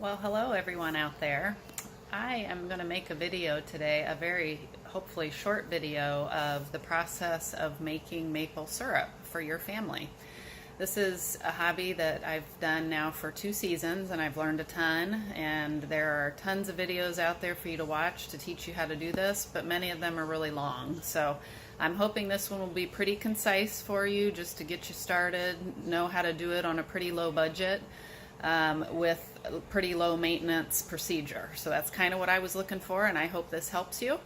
Well, hello everyone out there. I am going to make a video today, a very hopefully short video of the process of making maple syrup for your family. This is a hobby that I've done now for 2 seasons and I've learned a ton, and there are tons of videos out there for you to watch to teach you how to do this, but many of them are really long. So I'm hoping this one will be pretty concise for you, just to get you started, know how to do it on a pretty low budget. With a pretty low maintenance procedure. So that's kind of what I was looking for, and I hope this helps you.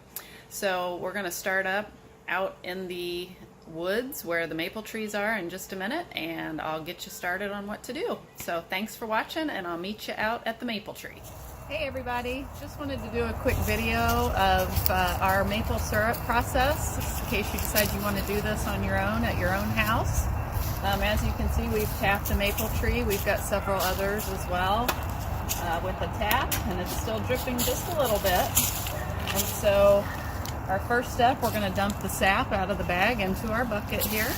So we're going to start up out in the woods where the maple trees are in just a minute, and I'll get you started on what to do. So thanks for watching, and I'll meet you out at the maple tree. Hey everybody, just wanted to do a quick video of our maple syrup process, just in case you decide you want to do this on your own at your own house. As you can see, we've tapped a maple tree. We've got several others as well with the tap, and it's still dripping just a little bit. And so our first step, we're going to dump the sap out of the bag into our bucket here.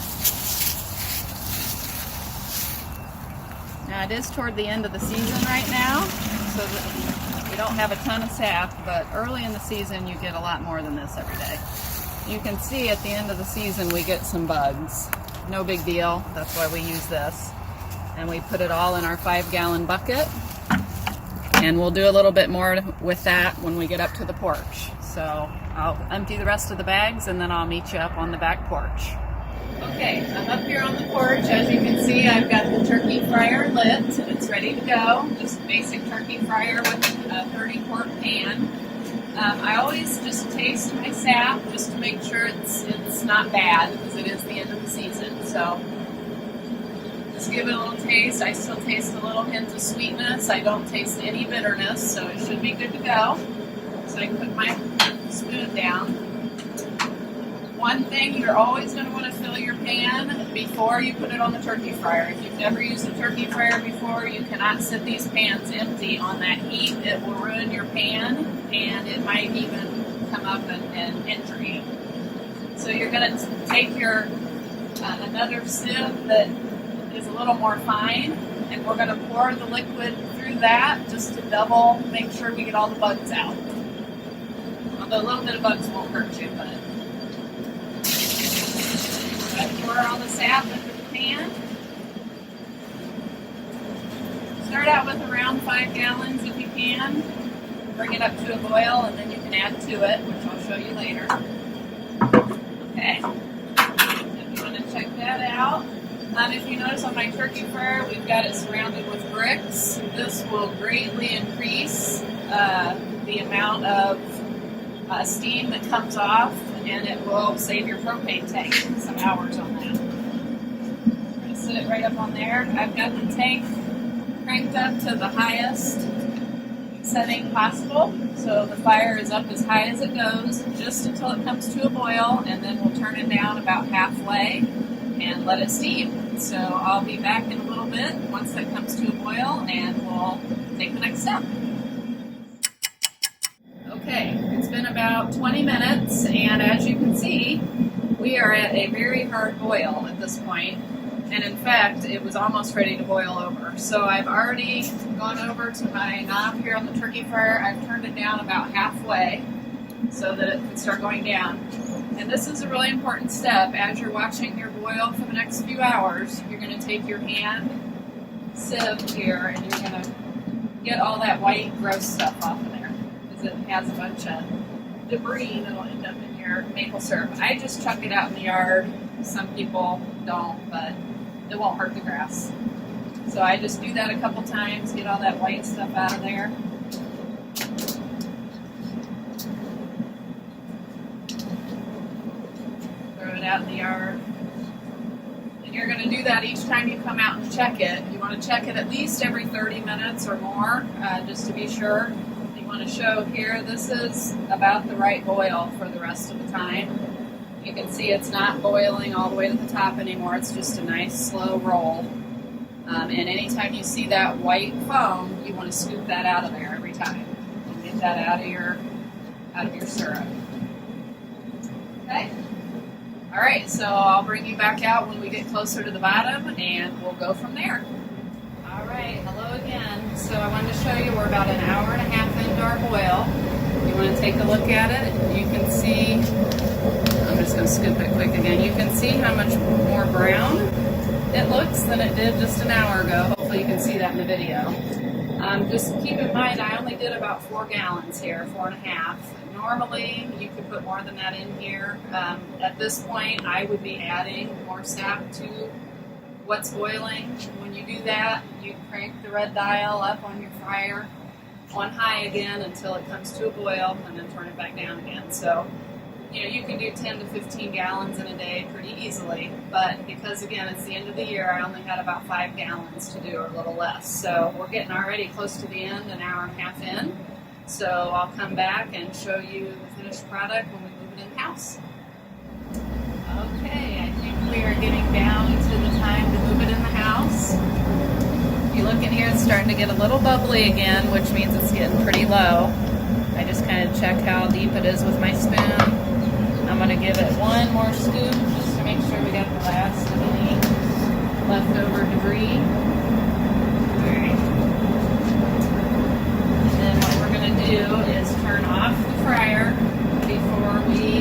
Now it is toward the end of the season right now, so that we don't have a ton of sap, but early in the season you get a lot more than this every day. You can see at the end of the season we get some bugs. No big deal, that's why we use this. And we put it all in our 5-gallon bucket, and we'll do a little bit more with that when we get up to the porch. So I'll empty the rest of the bags and then I'll meet you up on the back porch. Okay, I'm up here on the porch. As you can see, I've got the turkey fryer lit and it's ready to go. Just a basic turkey fryer with a 30-quart pan. I always just taste my sap just to make sure it's not bad, because it is the end of the season. So just give it a little taste. I still taste a little hint of sweetness. I don't taste any bitterness, so it should be good to go. So I can put my spoon down. One thing, you're always going to want to fill your pan before you put it on the turkey fryer. If you've never used a turkey fryer before, you cannot sit these pans empty on that heat. It will ruin your pan, and it might even come up and injure you. So you're going to take your another sieve that is a little more fine, and we're going to pour the liquid through that just to double, make sure we get all the bugs out. Although a little bit of bugs won't hurt you, but pour all the sap into the pan. Start out with around 5 gallons if you can. Bring it up to a boil, and then you can add to it, which I'll show you later. Okay. If you want to check that out. If you notice on my turkey fryer, we've got it surrounded with bricks. This will greatly increase the amount of steam that comes off, and it will save your propane tank some hours on that. I'm going to sit it right up on there. I've got the tank cranked up to the highest setting possible, so the fire is up as high as it goes, just until it comes to a boil, and then we'll turn it down about halfway and let it steam. So I'll be back in a little bit once that comes to a boil, and we'll take the next step. Okay, it's been about 20 minutes, and as you can see, we are at a very hard boil at this point, and in fact, it was almost ready to boil over. So I've already gone over to my knob here on the turkey fryer. I've turned it down about halfway so that it can start going down. And this is a really important step. As you're watching your boil for the next few hours, you're going to take your hand sieve here, and you're going to get all that white, gross stuff off of there, because it has a bunch of debris that'll end up in your maple syrup. I just chuck it out in the yard. Some people don't, but it won't hurt the grass. So I just do that a couple times, get all that white stuff out of there. Throw it out in the yard. And you're going to do that each time you come out and check it. You want to check it at least every 30 minutes or more, just to be sure. You want to show here, this is about the right boil for the rest of the time. You can see it's not boiling all the way to the top anymore. It's just a nice slow roll. And anytime you see that white foam, you want to scoop that out of there every time and get that out of your syrup. Okay. All right. So I'll bring you back out when we get closer to the bottom, and we'll go from there. All right. Hello again. so I wanted to show you we're about an hour and a half into our boil. You want to take a look at it. You can see, I'm just going to scoop it quick again. You can see how much more brown it looks than it did just an hour ago. Hopefully you can see that in the video. Just keep in mind I only did about 4 gallons here, 4.5. Normally you could put more than that in here. At this point I would be adding more sap to what's boiling. When you do that, you crank the red dial up on your fryer on high again until it comes to a boil, and then turn it back down again. So, you know, you can do 10 to 15 gallons in a day pretty easily, but because again it's the end of the year, I only had about 5 gallons to do, or a little less. So we're getting already close to the end, an hour and a half in. So I'll come back and show you the finished product when we move it in the house. Okay, I think we are getting down to the time to move it in the house. If you look in here, it's starting to get a little bubbly again, which means it's getting pretty low. I just kind of check how deep it is with my spoon. I'm going to give it one more scoop just to make sure we got the last of any leftover debris. Alright. And then what we're going to do is turn off the fryer before we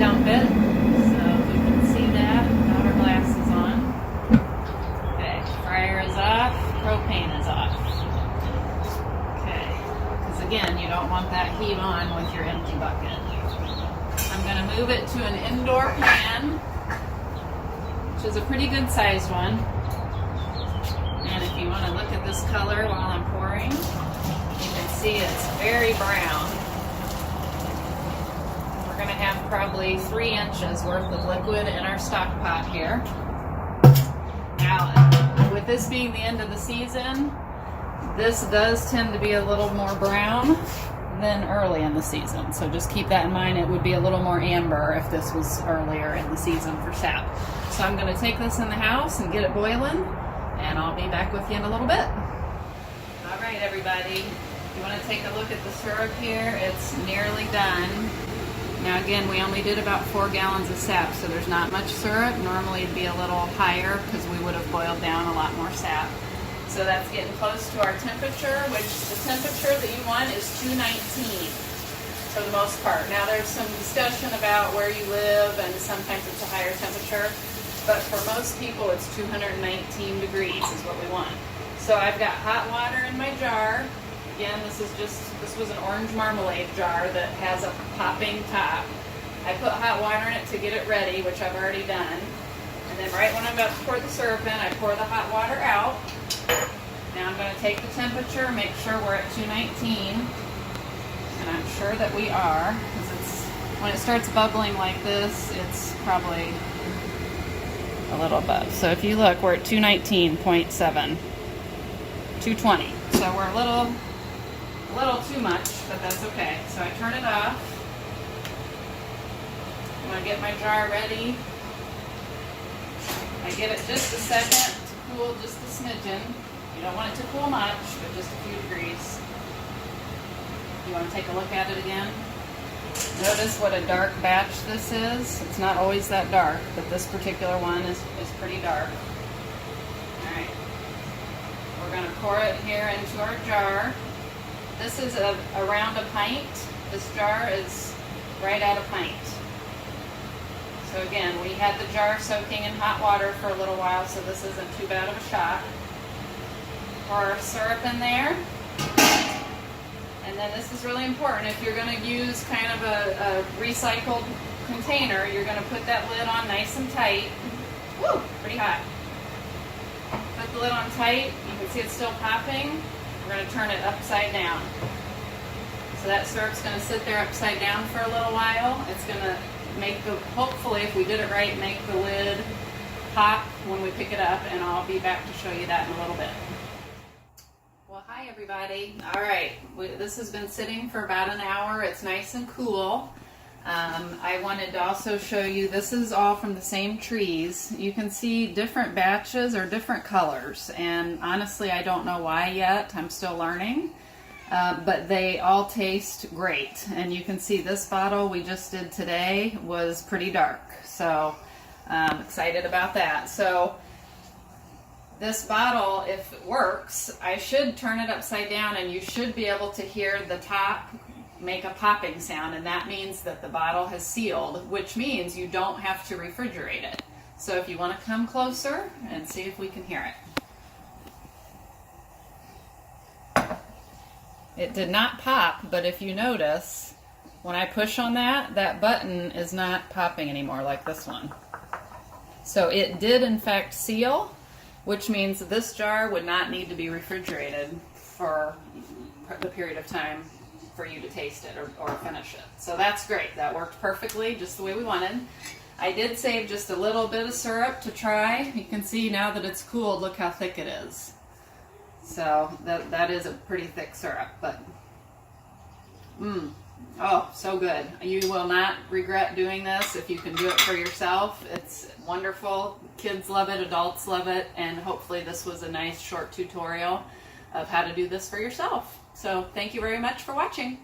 dump it. So if you can see that, got our glasses on. Okay, fryer is off, propane is off. Okay, because again, you don't want that heat on with your empty bucket. I'm going to move it to an indoor pan, which is a pretty good sized one. And if you want to look at this color while I'm pouring, you can see it's very brown. We're going to have probably 3 inches worth of liquid in our stock pot here. Now, with this being the end of the season, this does tend to be a little more brown than early in the season. So just keep that in mind. It would be a little more amber if this was earlier in the season for sap. So I'm going to take this in the house and get it boiling, and I'll be back with you in a little bit. All right, everybody. You want to take a look at the syrup here? It's nearly done. Now again, we only did about 4 gallons of sap, so there's not much syrup. Normally it'd be a little higher because we would have boiled down a lot more sap. So that's getting close to our temperature, which the temperature that you want is 219 for the most part. Now there's some discussion about where you live, and sometimes it's a higher temperature, but for most people it's 219 degrees is what we want. So I've got hot water in my jar. Again, this was an orange marmalade jar that has a popping top. I put hot water in it to get it ready, which I've already done. And then right when I'm about to pour the syrup in, I pour the hot water out. Now I'm going to take the temperature, make sure we're at 219. And I'm sure that we are, because when it starts bubbling like this, it's probably a little above. So if you look, we're at 219.7, 220. So we're a little too much, but that's okay. So I turn it off. I'm going to get my jar ready. I give it just a second to cool just a smidgen. You don't want it to cool much, but just a few degrees. You want to take a look at it again? Notice what a dark batch this is. It's not always that dark, but this particular one is pretty dark. Alright. We're going to pour it here into our jar. This is around a pint. This jar is right at a pint. So again, we had the jar soaking in hot water for a little while, so this isn't too bad of a shock. Pour our syrup in there. And then this is really important. If you're going to use kind of a recycled container, you're going to put that lid on nice and tight. Woo, pretty hot. Put the lid on tight. You can see it's still popping. We're going to turn it upside down. So that syrup's going to sit there upside down for a little while. It's going to make the, hopefully if we did it right, make the lid pop when we pick it up, and I'll be back to show you that in a little bit. Well, hi everybody. All right, this has been sitting for about an hour. It's nice and cool. I wanted to also show you, this is all from the same trees. You can see different batches or different colors, and honestly I don't know why yet. I'm still learning. But they all taste great, and you can see this bottle we just did today was pretty dark, so I'm excited about that. So this bottle, if it works, I should turn it upside down and you should be able to hear the top make a popping sound, and that means that the bottle has sealed, which means you don't have to refrigerate it. So if you want to come closer and see if we can hear it. It did not pop, but if you notice, when I push on that, that button is not popping anymore like this one. So it did in fact seal, which means this jar would not need to be refrigerated for the period of time for you to taste it or finish it. So that's great. That worked perfectly, just the way we wanted. I did save just a little bit of syrup to try. You can see now that it's cooled, look how thick it is. So that is a pretty thick syrup, but oh, so good. You will not regret doing this if you can do it for yourself. It's wonderful. Kids love it, adults love it, and hopefully this was a nice short tutorial of how to do this for yourself. So thank you very much for watching.